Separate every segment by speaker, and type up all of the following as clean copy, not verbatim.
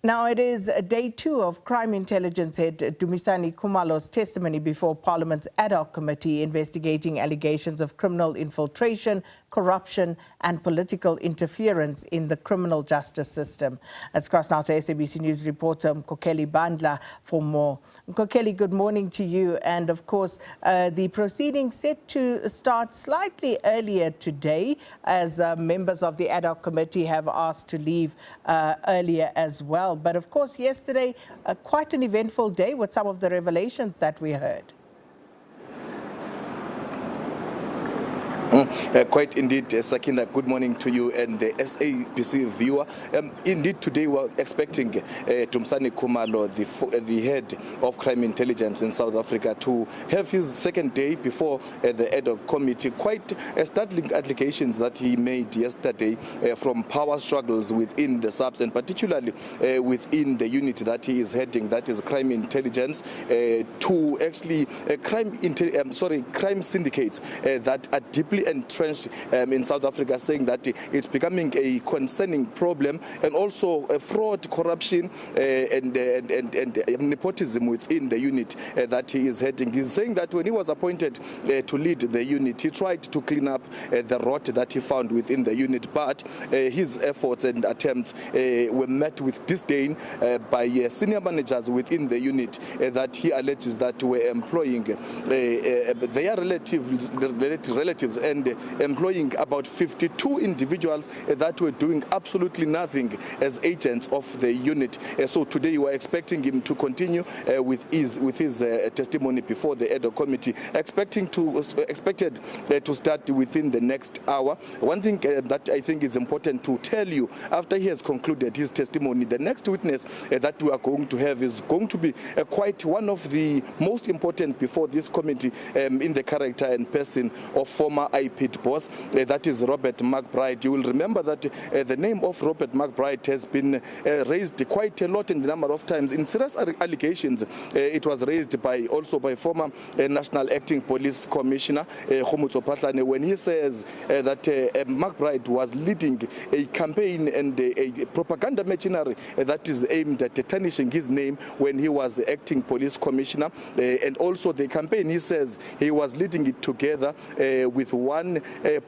Speaker 1: Now, it is day 2 of crime intelligence head Dumisani Khumalo's testimony before Parliament's ad hoc committee investigating allegations of criminal infiltration, corruption and political interference in the criminal justice system. Let's cross now to SABC News reporter Mkhokheli Bandla for more. Mkhokheli, good morning to you. And of course, the proceedings set to start slightly earlier today as members of the ad hoc committee have asked to leave earlier as well. But of course, yesterday, quite an eventful day with some of the revelations that we heard.
Speaker 2: Quite indeed, Sakina, good morning to you and the SABC viewer. Indeed, today we're expecting Dumisani Khumalo, the head of crime intelligence in South Africa, to have his second day before the ad hoc committee. Quite startling allegations that he made yesterday from power struggles within the SABS and particularly within the unit that he is heading, that is crime intelligence, to actually crime syndicates that are deeply entrenched in South Africa, saying that it's becoming a concerning problem, and also fraud, corruption and nepotism within the unit that he is heading. He's saying that when he was appointed to lead the unit, he tried to clean up the rot that he found within the unit, but his efforts and attempts were met with disdain by senior managers within the unit that he alleges that were employing their relatives and employing about 52 individuals that were doing absolutely nothing as agents of the unit. So today we are expecting him to continue with his testimony before the ad hoc committee, expected to start within the next hour. One thing that I think is important to tell you, after he has concluded his testimony, the next witness that we are going to have is going to be quite one of the most important before this committee in the character and person of former IPID boss, that is Robert McBride. You will remember that the name of Robert McBride has been raised quite a lot in the number of times in serious allegations. It was raised also by former National Acting Police Commissioner when he says that McBride was leading a campaign and a propaganda machinery that is aimed at tarnishing his name when he was acting police commissioner, and also the campaign, he says, he was leading it together with one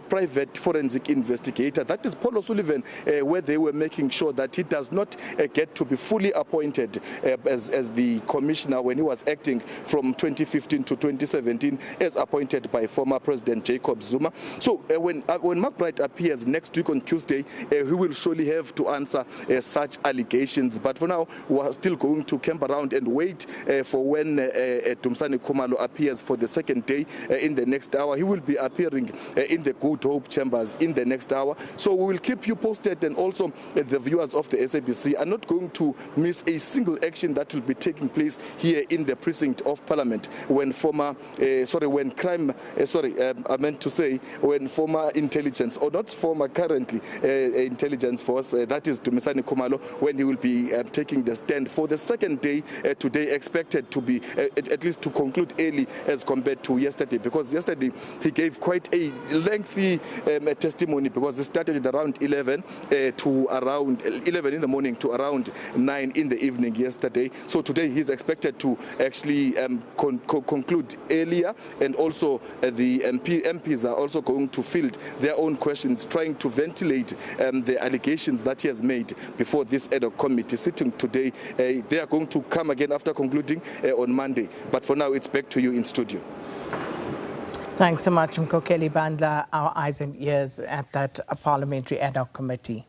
Speaker 2: private forensic investigator, that is Paul O'Sullivan, where they were making sure that he does not get to be fully appointed as the commissioner when he was acting from 2015 to 2017 as appointed by former President Jacob Zuma. So when McBride appears next week on Tuesday, he will surely have to answer such allegations. But for now, we are still going to camp around and wait for when Dumisani Khumalo appears for the second day in the next hour. He will be appearing in the Good Hope chambers in the next hour. So we will keep you posted, and also the viewers of the SABC are not going to miss a single action that will be taking place here in the precinct of Parliament when former intelligence, or not former, currently intelligence force, that is Dumisani Khumalo, when he will be taking the stand for the second day today, expected to be at least to conclude early as compared to yesterday, because yesterday he gave quite a lengthy testimony, because it started at around 11 in the morning to around 9 in the evening yesterday. So today he's expected to actually conclude earlier, and also the MPs are also going to field their own questions, trying to ventilate the allegations that he has made before this ad hoc committee sitting today. They are going to come again after concluding on Monday. But for now, it's back to you in studio.
Speaker 1: Thanks so much, Mkhokheli Bandla, our eyes and ears at that parliamentary ad hoc committee.